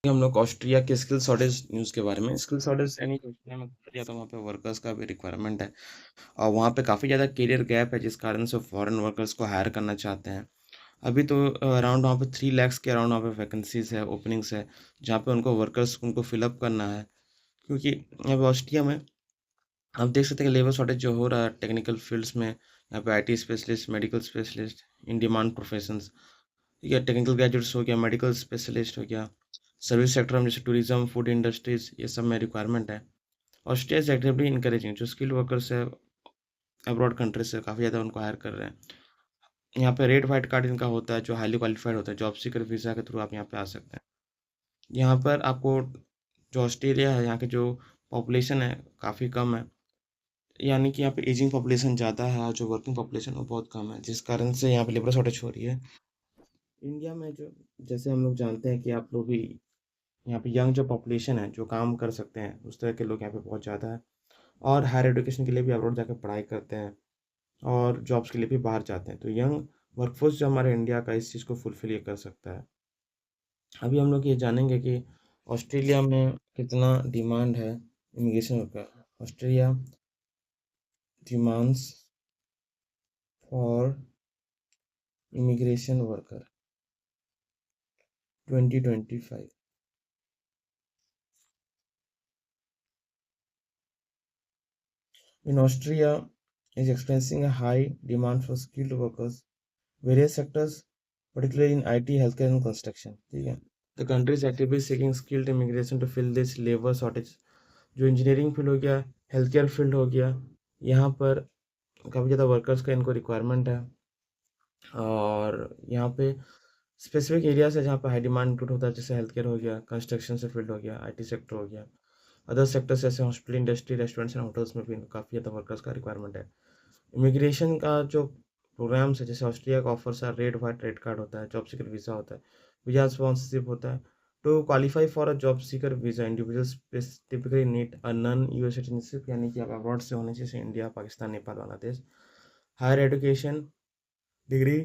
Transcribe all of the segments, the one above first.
हम लोग ऑस्ट्रिया के स्किल शॉर्टेज न्यूज़ के बारे में। स्किल शॉर्टेज यानी कि ऑस्ट्रिया में या तो वहाँ पे वर्कर्स का भी रिक्वायरमेंट है और वहाँ पे काफ़ी ज़्यादा करियर गैप है जिस कारण से फॉरेन वर्कर्स को हायर करना चाहते हैं। अभी तो अराउंड वहाँ पे 3 लाख के अराउंड वहाँ पे वैकेंसीज़ है, ओपनिंग्स है, जहाँ पे उनको वर्कर्स उनको फिलअप करना है। क्योंकि यहाँ पे ऑस्ट्रिया में आप देख सकते हैं कि लेबर शॉर्टेज जो हो रहा है टेक्निकल फील्ड्स में, यहाँ पे IT specialist, medical specialist, in demand professions, ठीक है, टेक्निकल ग्रेजुएट्स हो गया, मेडिकल स्पेशलिस्ट हो गया, सर्विस सेक्टर में जैसे टूरिज्म, फूड इंडस्ट्रीज, ये सब में रिक्वायरमेंट है। और स्टेट इज एक्टिवली इंकरेजिंग जो स्किल्ड वर्कर्स है अब्रॉड कंट्रीज से काफ़ी ज़्यादा उनको हायर कर रहे हैं। यहाँ पे रेड वाइट कार्ड इनका होता है जो हाईली क्वालिफाइड होता है, जॉब सीकर वीज़ा के थ्रू आप यहाँ पे आ सकते हैं। यहाँ पर आपको जो ऑस्ट्रेलिया है, यहाँ की जो पॉपुलेशन है काफ़ी कम है, यानी कि यहाँ पे एजिंग पॉपुलेशन ज़्यादा है और जो वर्किंग पॉपुलेशन वो बहुत कम है, जिस कारण से यहाँ पे लेबर शॉर्टेज हो रही है। इंडिया में जो जैसे हम लोग जानते हैं कि आप लोग भी यहाँ पे यंग जो पॉपुलेशन है जो काम कर सकते हैं उस तरह के लोग यहाँ पे बहुत ज़्यादा है और हायर एजुकेशन के लिए भी अब्रॉड जाकर पढ़ाई करते हैं और जॉब्स के लिए भी बाहर जाते हैं, तो यंग वर्कफोर्स जो हमारे इंडिया का इस चीज़ को फुलफिल ये कर सकता है। अभी हम लोग ये जानेंगे कि ऑस्ट्रेलिया में कितना डिमांड है इमिग्रेशन का। Australia demands for immigration worker 2025। In Austria is experiencing a high demand for skilled workers, various sectors, particularly in IT, healthcare and construction. ठीक है, the country is actively seeking skilled immigration to fill this labor shortage. जो engineering field हो गया, health care field हो गया, यहाँ पर काफ़ी ज़्यादा वर्कर्स का इनको रिक्वायरमेंट है और यहाँ पे स्पेसिफिक एरियाज है जहाँ पे हाई डिमांड इंक्लूड होता है, जैसे हेल्थ केयर हो गया, कंस्ट्रक्शन से फील्ड हो गया, आईटी सेक्टर हो गया, अदर सेक्टर्स जैसे hospital industry, restaurants and hotels में भी काफ़ी ज़्यादा वर्कर्स का रिक्वायरमेंट है। इमिग्रेशन का जो प्रोग्राम्स है, जैसे ऑस्ट्रिया का ऑफर्स है रेड वाइट रेड कार्ड होता है, जॉब सीकर वीज़ा होता है, वीज़ा स्पॉन्सरशिप होता है। To qualify for a job seeker visa individuals typically need a non US citizenship, यानी कि आप अब्रॉड से होने चाहिए, India, Pakistan, Nepal, Bangladesh. Higher education degree,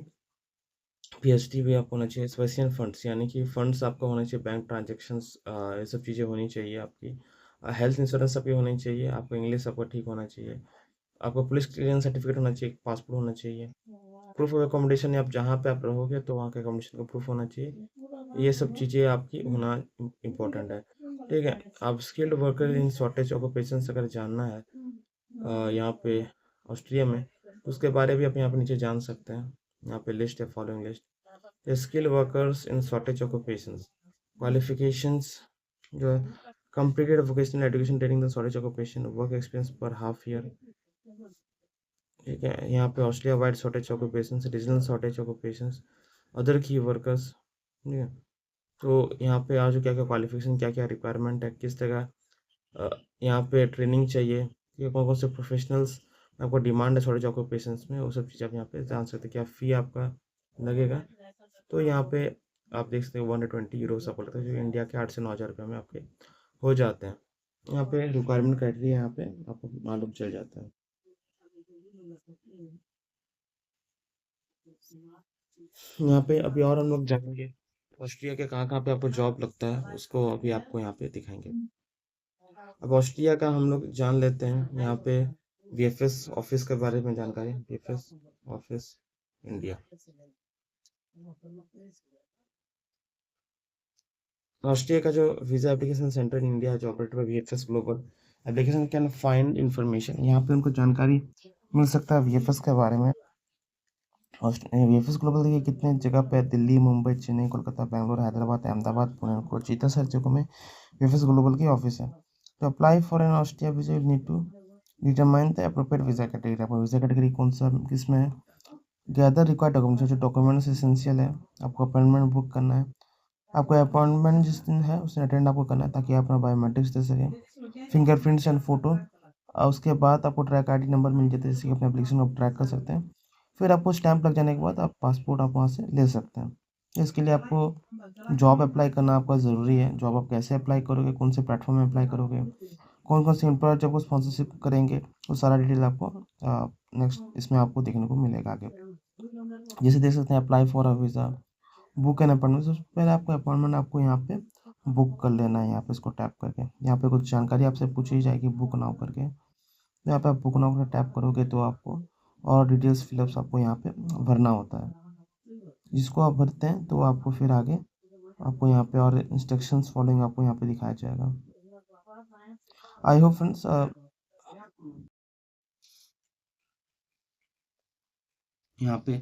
PhD भी आपको होना चाहिए। सफिशिएंट फंड्स, यानी कि फंड्स आपका होना चाहिए, बैंक ट्रांजेक्शन्स, ये सब चीज़ें होनी चाहिए आपकी। हेल्थ इंश्योरेंस आपकी होनी चाहिए, आपको इंग्लिश आपका ठीक होना चाहिए, आपको पुलिस क्लियरेंस सर्टिफिकेट होना चाहिए, पासपोर्ट होना चाहिए, प्रूफ ऑफ अकोमोडेशन, आप जहाँ पे आप रहोगे तो वहाँ के अकोमोडेशन का प्रूफ होना चाहिए। ये सब चीज़ें आपकी होना इम्पोर्टेंट है। ठीक है, आप skilled worker in shortage occupation अगर जानना है यहाँ पे ऑस्ट्रिया में, तो उसके बारे में आप यहाँ पे नीचे जान सकते हैं। यहाँ पे लिस्ट है, following list. Skilled workers in shortage occupations, qualifications जो है, completed vocational education training the shortage occupation, work experience पर हाफ ईयर। ठीक है, यहाँ पे Australia wide shortage occupation, regional shortage occupation, other की वर्कर्स। ठीक है, तो यहाँ पे आज क्या क्या क्वालिफिकेशन, क्या क्या रिक्वायरमेंट है, किस तरह यहाँ पे ट्रेनिंग चाहिए, ये कौन कौन से प्रोफेशनल्स आपको डिमांड है शॉर्टेज ऑक्यूपेशंस में, वो सब चीज़ आप यहाँ पे जान सकते हैं। क्या फ़ी आपका लगेगा, तो यहाँ पे आप देख सकते हैं 120 यूरो आपको लगता है, जो इंडिया के 8 से 9 हज़ार रुपये में आपके हो जाते हैं। यहाँ पे रिक्वायरमेंट क्राइटेरिया यहाँ पे आपको मालूम चल जाता है। यहाँ पे अभी और हम लोग जानेंगे ऑस्ट्रिया के कहाँ कहाँ पे आपको जॉब लगता है, उसको अभी आपको यहाँ पे दिखाएंगे। अब ऑस्ट्रिया का हम लोग जान लेते हैं, यहाँ पे वीएफएस ऑफिस के बारे में जानकारी। वीएफएस ऑफिस इंडिया, ऑस्ट्रिया का जो visa application centre in India जो operate by VFS global application can find information, यहाँ पे उनको जानकारी मिल सकता है वीएफएस के बारे में। वीएफएस ग्लोबल देखिए कितने जगह पे है, दिल्ली, मुंबई, चेन्नई, कोलकाता, बैंगलोर, हैदराबाद, अहमदाबाद, पुणे, कोची, 10 जगहों में वीएफएस ग्लोबल की ऑफिस है। तो apply for an Austria visa you need to determine the appropriate visa category, आपको वीजा कैटेगरी कौन सा किस में है। गैदर रिक्वायर्ड डॉक्यूमेंट्स, जो डॉक्यूमेंट्स एसेंशियल है, आपको अपॉइंटमेंट बुक करना है, आपको अपॉइंटमेंट जिस दिन है उस दिन अटेंड आपको करना है ताकि आप अपना बायोमेट्रिक्स दे सकें, फिंगरप्रिंट्स एंड फोटो। उसके बाद आपको ट्रैक आईडी नंबर मिल जाता है, जिससे कि अपने एप्लीकेशन को ट्रैक कर सकते हैं। फिर आपको स्टैंप लग जाने के बाद आप पासपोर्ट आप वहाँ से ले सकते हैं। इसके लिए आपको जॉब अप्लाई करना आपका ज़रूरी है। जॉब आप कैसे अप्लाई करोगे, कौन से प्लेटफॉर्म में अप्लाई करोगे, कौन कौन से एम्प्लॉयर जब को स्पॉन्सरशिप करेंगे, वो सारा डिटेल आपको नेक्स्ट इसमें आपको देखने को मिलेगा आगे। जैसे देख सकते हैं, apply for a visa, book an appointment. सबसे पहले आपको अपॉइंटमेंट आपको यहाँ पे बुक कर लेना है यहाँ पे इसको टैप करके। यहाँ पे कुछ जानकारी आपसे पूछी जाएगी बुक नाउ करके, तो यहाँ पे आप बुक नाउ पर टैप करोगे तो आपको और डिटेल्स फिलअप्स आपको यहाँ पे भरना होता है। जिसको आप भरते हैं तो आपको फिर आगे आपको यहाँ पे और इंस्ट्रक्शंस फॉलोइंग आपको यहाँ पे दिखाया जाएगा। आई होप फ्रेंड्स यहाँ पे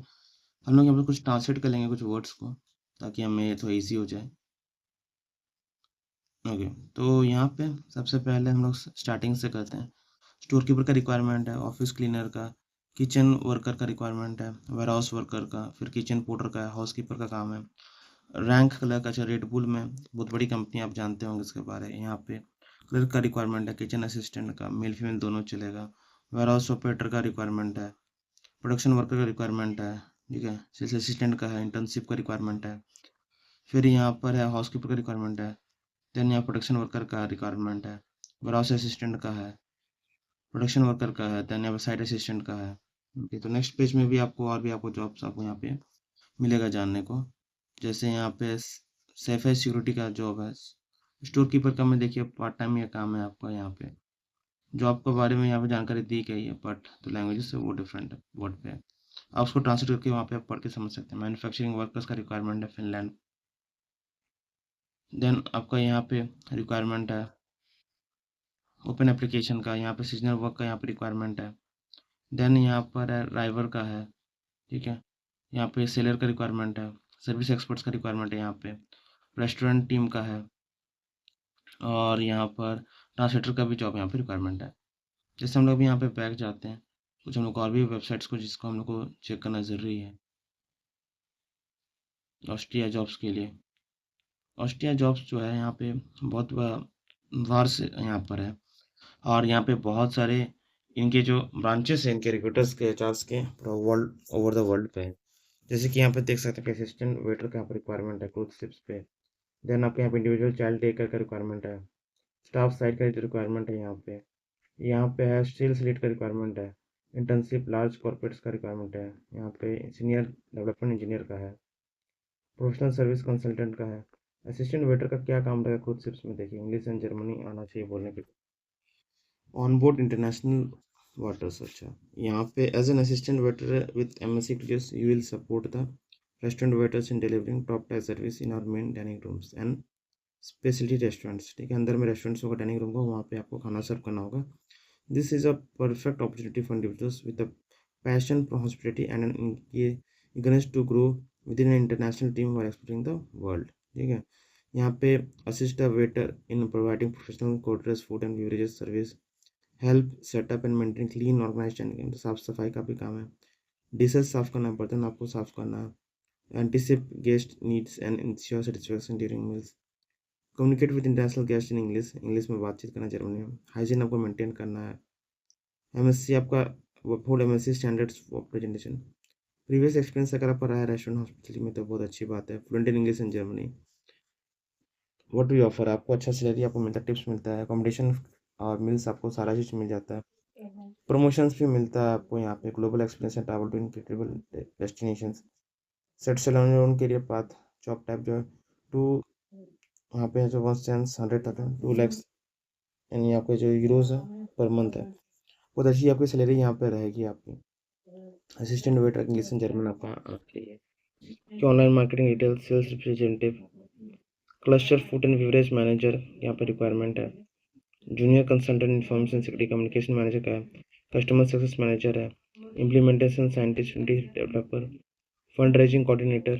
हम लोग यहाँ पे कुछ ट्रांसलेट कर लेंगे कुछ वर्ड्स को, ताकि हमें थोड़ा इजी हो जाए। ओके, तो यहाँ पे सबसे पहले हम लोग स्टार्टिंग से करते हैं। स्टोर कीपर का रिक्वायरमेंट है, ऑफिस क्लीनर का, किचन वर्कर का रिक्वायरमेंट है, वेयर हाउस वर्कर का, फिर किचन पोर्टर का है, हाउस कीपर का काम है। रैंक क्लर्क, अच्छा रेड बुल में बहुत बड़ी कंपनी, आप जानते होंगे इसके बारे में। यहाँ पे क्लर्क का रिक्वायरमेंट है, किचन असिस्टेंट का, मेल फीमेल दोनों चलेगा। वेयर हाउस ऑपरेटर का रिक्वायरमेंट है, प्रोडक्शन वर्कर का रिक्वायरमेंट है, ठीक है। सेल्स असिस्टेंट का है, इंटर्नशिप का रिक्वायरमेंट है। फिर यहाँ पर है हाउस कीपर का रिक्वायरमेंट है। देन यहाँ प्रोडक्शन वर्कर का रिक्वायरमेंट है, वेयर हाउस असिस्टेंट का है, प्रोडक्शन वर्कर का है, देन यहाँ पे साइट असिस्टेंट का है। ओके, तो नेक्स्ट पेज में भी आपको और भी आपको जॉब्स आपको यहाँ पे मिलेगा जानने को। जैसे यहाँ पे सेफ सिक्योरिटी का जॉब है, स्टोर कीपर का में देखिए पार्ट टाइम ये काम है आपका। यहाँ पे जॉब के बारे में यहाँ पे जानकारी दी गई है, बट तो लैंग्वेजेस से वो डिफरेंट है वर्ड पे। आप उसको ट्रांसलेट करके वहाँ पे आप पढ़ के समझ सकते हैं। मैन्युफैक्चरिंग वर्कर्स का रिक्वायरमेंट है फिनलैंड। देन आपका यहाँ पे रिक्वायरमेंट है ओपन एप्लीकेशन का, यहाँ पे सीजनल वर्क का यहाँ पे रिक्वायरमेंट है। देन यहाँ पर है ड्राइवर का है, ठीक है। यहाँ पे सेलर का रिक्वायरमेंट है, सर्विस एक्सपर्ट्स का रिक्वायरमेंट है, यहाँ पे रेस्टोरेंट टीम का है, और यहाँ पर ट्रांसलेटर का भी जॉब यहाँ पे रिक्वायरमेंट है। जैसे हम लोग भी यहाँ पे बैक जाते हैं, कुछ हम लोग और भी वेबसाइट्स को जिसको हम लोग को चेक करना ज़रूरी है ऑस्ट्रिया जॉब्स के लिए। ऑस्ट्रिया जॉब्स जो है यहाँ पे बहुत बाहर से यहाँ पर है, और यहाँ पे बहुत सारे इनके जो ब्रांचेस हैं इनके रिक्रूटर्स के एचआर्स के वर्ल्ड ओवर द वर्ल्ड पे है। जैसे कि यहाँ पे देख सकते हैं कि असिस्टेंट वेटर का यहाँ पर रिक्वायरमेंट है क्रूज शिप्स पे। देन आपके यहाँ पे इंडिविजुअल चाइल्ड टेकर का रिक्वायरमेंट है, स्टाफ साइड का रिक्वायरमेंट है। यहाँ पे है सेल्स लीड का रिक्वायरमेंट है, इंटर्नशिप लार्ज कॉर्पोरेट्स का रिक्वायरमेंट है। यहाँ पे सीनियर डेवलपमेंट इंजीनियर का है, प्रोफेशनल सर्विस कंसल्टेंट का है। असिस्टेंट वेटर का क्या काम रहेगा क्रूज शिप्स में, देखिए इंग्लिश एंड जर्मनी आना चाहिए बोलने के लिए। ऑन बोर्ड इंटरनेशनल वाटर्स, अच्छा। यहाँ पे as an assistant waiter with MSC clears you will support the restaurant waiters in delivering top tier service in our main dining rooms and speciality restaurants, ठीक है। अंदर में रेस्टोरेंट्स होगा, dining room होगा, वहाँ पे आपको खाना सर्व करना होगा। This is a perfect opportunity for individuals with a passion for hospitality and an eagerness to grow within an international team while exploring the world, ठीक है। यहाँ पे assist a waiter in providing professional courteous food and beverages service, help setup and maintain clean organise, साफ सफाई का भी काम है। डिशेस साफ करना, बर्तन आपको साफ करना है। Anticipate guest needs and ensure satisfaction during meals, communicate with international guest in English, English में बातचीत करना जर्मनी में। हाइजीन आपको मेंटेन करना है। एमएससी आपका food MSc standards for presentation. Previous experience अगर आपका रहा है रेस्टोरेंट हॉस्पिटलिटी में तो बहुत अच्छी बात है। Fluent in English and Germany. What do you offer, आपको अच्छा सैलरी आपको मिलता है, टिप्स मिलता है, अकोमोडेशन और मील्स आपको सारा चीज़ मिल जाता है। प्रमोशंस भी मिलता है आपको यहाँ पे। ग्लोबल एक्सपीरियंस है, travel to incredible destinations, set salary on career path. Job type जो है टू, यहाँ पे जो 100,000 2 lakhs, यानी आपके जो यूरोज है पर मंथ है। बहुत अच्छी आपकी सैलरी यहाँ पे रहेगी आपकी। Assistant waiter English and German आपका आपके लिए। Online marketing detail sales representative, cluster food and beverage manager यहाँ पे रिक्वायरमेंट है। Junior consultant information security communication manager का है। कस्टमर सक्सेस मैनेजर है। Implementation scientist developer, fund raising coordinator,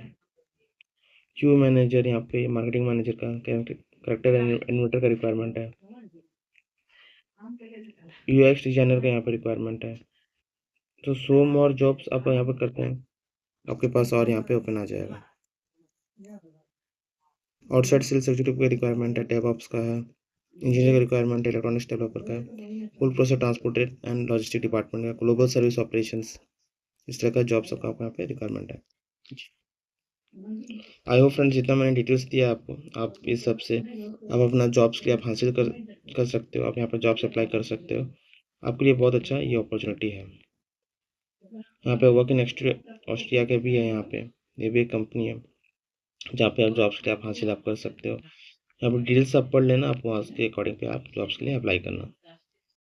Q manager, यहाँ पे मार्केटिंग मैनेजर का, करेक्टर एनिमेटर का रिक्वायरमेंट है। यूएक्स डिजाइनर का यहाँ पे रिक्वायरमेंट है। तो सो मोर जॉब्स आप यहाँ पे करते हैं आपके पास और यहाँ पे ओपन आ जाएगा। आउटसाइड सेल्स एग्जीक्यूटिव का रिक्वायरमेंट है, डेवऑप्स का है, इंजीनियर का रिक्वायरमेंट है, इलेक्ट्रॉनिक्स डेवलपर का है, full process transported and logistic department का, ग्लोबल सर्विस ऑपरेशंस, इस तरह का जॉब सबका आपको यहाँ पे रिक्वायरमेंट है। आई होप फ्रेंड्स जितना मैंने डिटेल्स दिया आपको, आप इस सब से आप अपना जॉब्स के लिए आप हासिल कर सकते हो। आप यहाँ पर जॉब्स अप्लाई कर सकते हो, आपके लिए बहुत अच्छा ये अपॉर्चुनिटी है। यहाँ पे वर्क इन ऑस्ट्रिया के भी है, यहाँ पे ये भी एक कंपनी है जहाँ पे आप जॉब्स के लिए आप हासिल आप कर सकते हो। यहाँ पर डिटेल्स आप पढ़ लेना, आप वहाँ के अकॉर्डिंग पे आप जॉब्स के लिए अप्लाई करना।